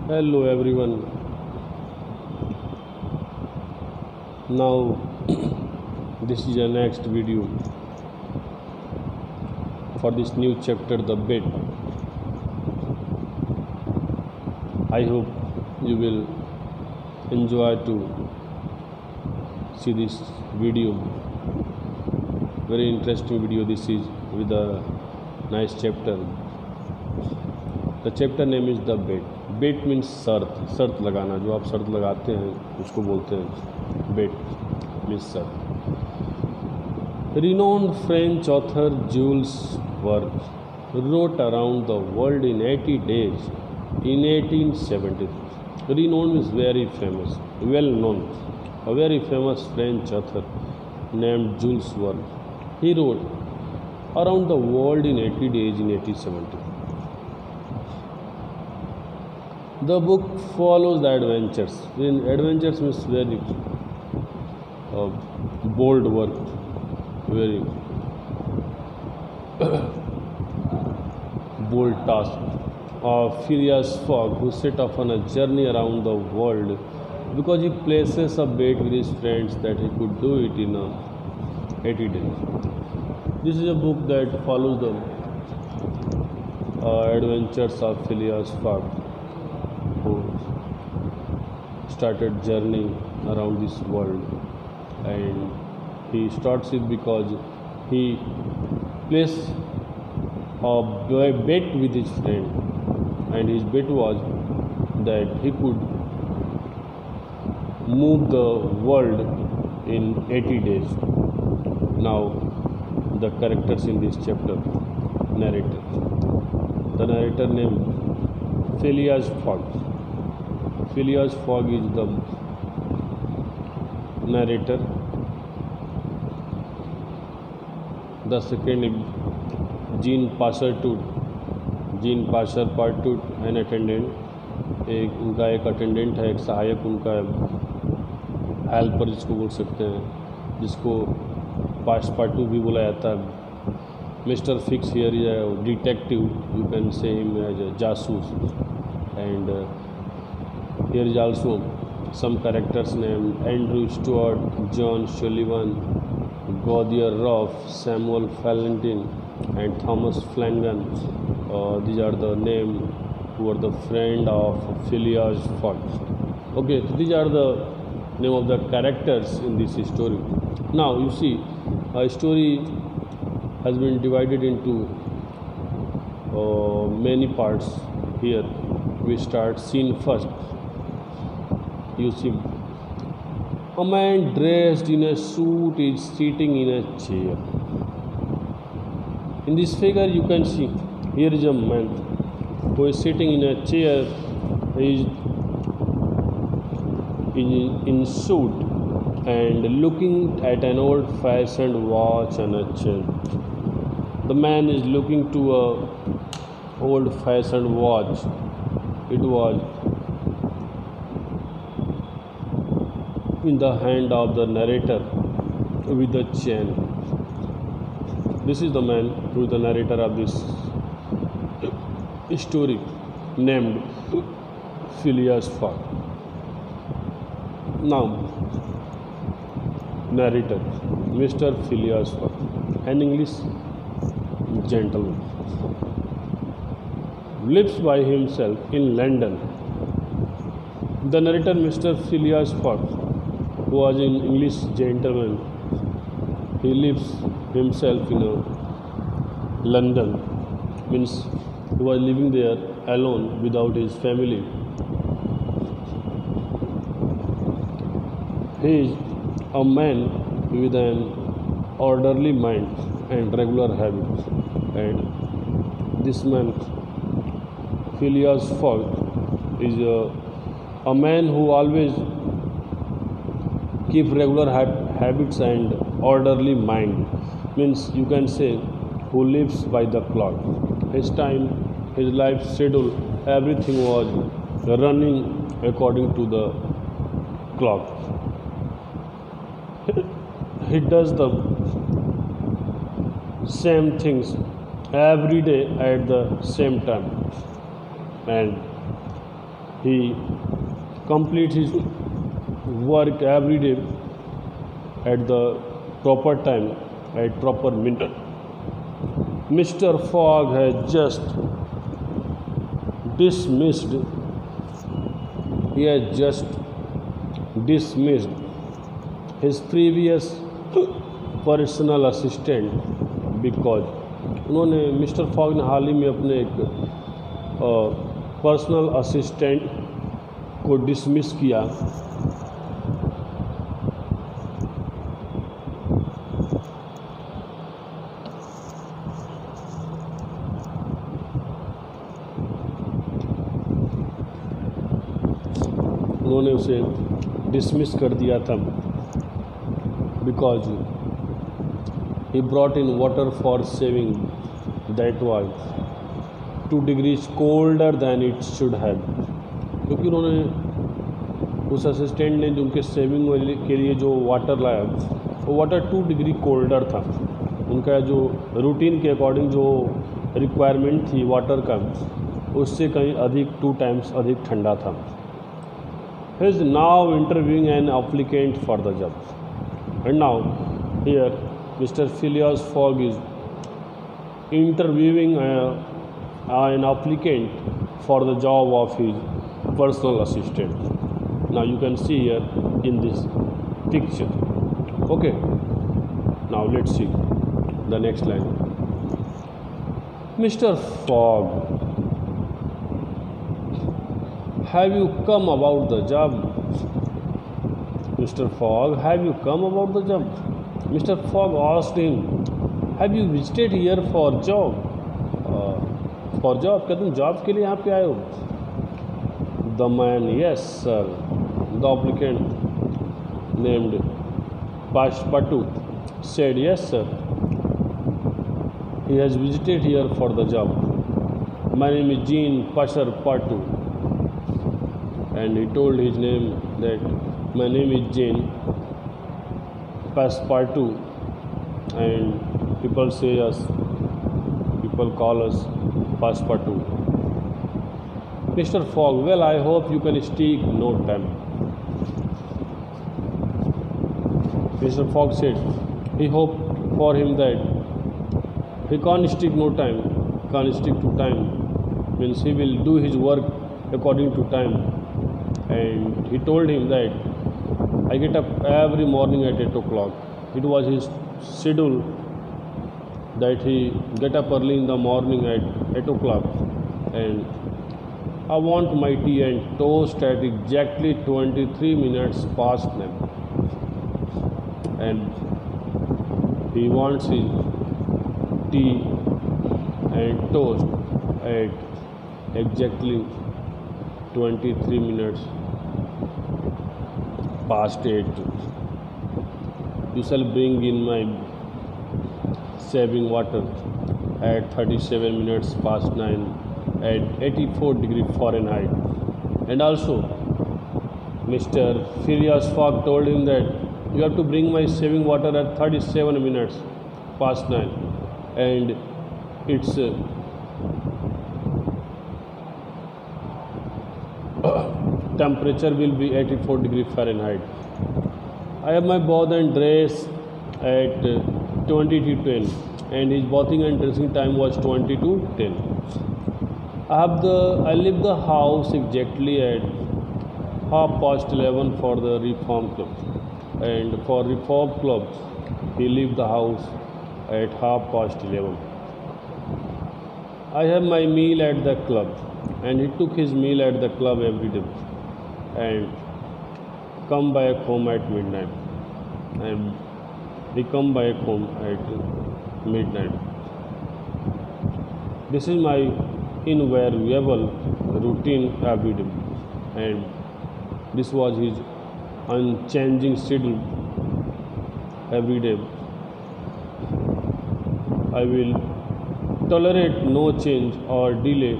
Hello everyone. Now this is the next video for this new chapter, the bed. I hope you will enjoy to see this video. Very interesting video this is with a nice chapter. The chapter name is the bed. Bet means शर्त लगाना, जो आप शर्त लगाते हैं उसको बोलते हैं बेट मीन्स शर्त। Renowned French author Jules Verne wrote around the world in 80 days in 1873. Renowned is very famous, well known. A very famous French author named Jules Verne. He wrote around the world in 80 days in 1873. The book follows the adventures. Adventures means very bold work, very bold task of Phileas Fogg, who set off on a journey around the world because he places a bet with his friends that he could do it in 80 days. This is a book that follows the adventures of Phileas Fogg, who started journey around this world, and he starts it because he placed a bet with his friend, and his bet was that he could move the world in 80 days. Now the characters in this chapter, narrator. The narrator named Phileas Fogg. Phileas Fogg is the narrator. The second is Jean Passepartout. Jean Passepartout an attendant. उनका एक attendant है, एक सहायक उनका helper जिसको बोल सकते हैं, जिसको पासपार्टू भी बोला जाता है. Mister Fix here is a detective, you can say him as a जासूस. And here is also some characters named Andrew Stuart, John Sullivan, Gaudier Roth, Samuel Fallentin, and Thomas Flanagan. These are the names who are the friend of Phileas Fogg. Okay, so these are the name of the characters in this story. Now you see, a story has been divided into many parts. Here we start scene first. You see, a man dressed in a suit is sitting in a chair. In this figure you can see, here is a man who is sitting in a chair. He is in suit and looking at an old-fashioned watch and a chain. The man is looking to a old-fashioned watch. It was in the hand of the narrator with a chain. This is the man who is the narrator of this story named Phileas Fogg. Now, narrator Mr. Phileas Fogg, an English gentleman, lives by himself in London. The narrator Mr. Phileas Fogg, who was an English gentleman, he lives himself in London, means he was living there alone without his family. He is a man with an orderly mind and regular habits, and this man Phileas Fogg is a man who always keep regular habits and orderly mind, means you can say who lives by the clock. His time, his life schedule, everything was running according to the clock. He does the same things every day at the same time, and he completes his work every day at the proper time, at proper minute. Mr. Fogg has just dismissed he has just dismissed his previous personal assistant because उन्होंने mister fog ने हाल ही में अपने एक personal assistant को dismiss किया उन्होंने उसे dismiss कर दिया था because he brought in water for saving that was 2 degrees colder than it should have, क्योंकि उन्होंने उस असिस्टेंट ने जो उनके सेविंग के लिए जो वाटर लाया वो वाटर 2 डिग्री कोल्डर था। उनका जो रूटीन के अकॉर्डिंग जो रिक्वायरमेंट थी वाटर का उससे कहीं अधिक 2 टाइम्स अधिक ठंडा था। He is now interviewing an applicant for the job and now here Mr. Phileas Fogg is interviewing an applicant for the job of his personal assistant. Now you can see here in this picture. Okay. Now let's see the next line. Mr. Fogg, have you come about the job? Mr. Fogg, have you come about the job? Mr. Fogg asked him, have you visited here for job? For job? क्या तुम job के लिए यहाँ पे आए हो? The man, yes sir. The applicant named Passepartout said, yes sir. He has visited here for the job. My name is Jean Passepartout. And he told his name that my name is Jean Passepartout, and people call us Passepartout. Mr. Fogg, well, I hope you can stick no time. Mr. Fogg said he hoped for him that he can't stick no time, can't stick to time, means he will do his work according to time. And he told him that I get up every morning at 8 o'clock. It was his schedule that he get up early in the morning at 8 o'clock. And I want my tea and toast at exactly 23 minutes past 9. And he wants his tea and toast at exactly 23 minutes past 8. You shall bring in my saving water at 37 minutes past 9 at 84 degrees Fahrenheit. And also Mr. Phileas Fogg told him that you have to bring my saving water at 37 minutes past 9 and it's temperature will be 84 degrees Fahrenheit. I have my bath and dress at 20 to 10 and his bathing and dressing time was 20 to 10. I leave the house exactly at 11:30 for the Reform Club, and for Reform Club he leave the house at 11:30. I have my meal at the club, and he took his meal at the club every day and come back home at midnight, and he come back home at midnight. This is my invariable routine every day, and this was his unchanging schedule every day. I will tolerate no change or delay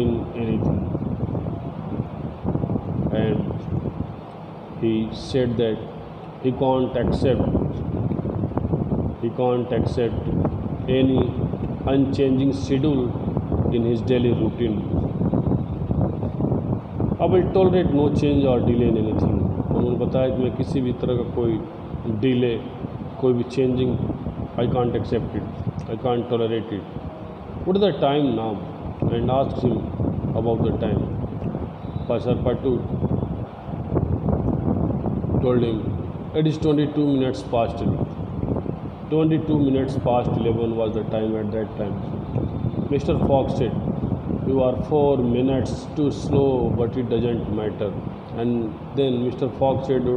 in anything. And he said that he can't accept any unchanging schedule in his daily routine. I will tolerate no change or delay in anything. उन्होंने बताया कि मैं किसी भी तरह का कोई delay, कोई भी changing I can't accept it, I can't tolerate it. What is the time now and asks him about the time. Passepartout told him, it is 22 minutes past 11. 22 minutes past 11 was the time at that time. Mr. Fox said, you are 4 minutes too slow, but it doesn't matter. And then Mr. Fox said,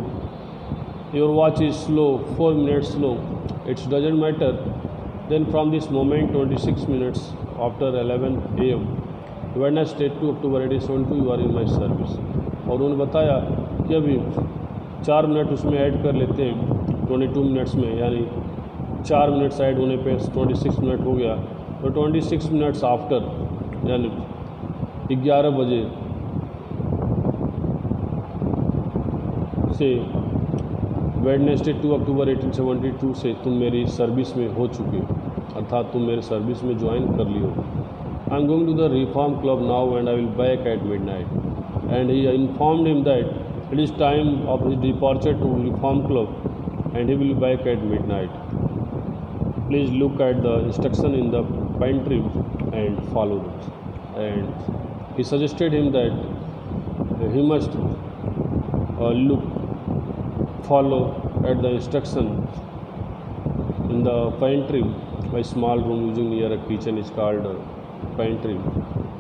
your watch is slow, 4 minutes slow, it doesn't matter. Then from this moment, 26 minutes after 11 a.m. Wednesday 2 October 1872 you are in my service. और उन्होंने बताया कि अभी 4 minute उसमें add कर लेते हैं 22 minutes में, यानी 4 मिनट्स ऐड होने पे 26 मिनट हो गया। तो 26 मिनट्स आफ्टर यानी 11 बजे से वेडनेसडे 2 अक्टूबर 1872 से तुम मेरी सर्विस में हो चुके हो, अर्थात तुम मेरे सर्विस में ज्वाइन कर लियो। I am going to the Reform Club now and I will back at midnight. And he informed him that it is time of his departure to Reform Club and he will be back at midnight. Please look at the instruction in the pantry and follow it. And he suggested him that he must follow at the instruction in the pantry. A small room using near a kitchen is called pantry.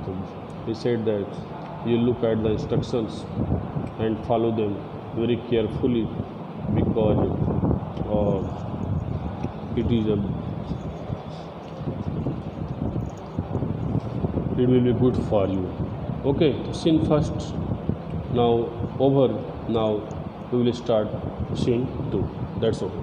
So he said that you look at the instructions and follow them very carefully because it will be good for you. Okay, scene first now over. Now we will start scene 2. That's all.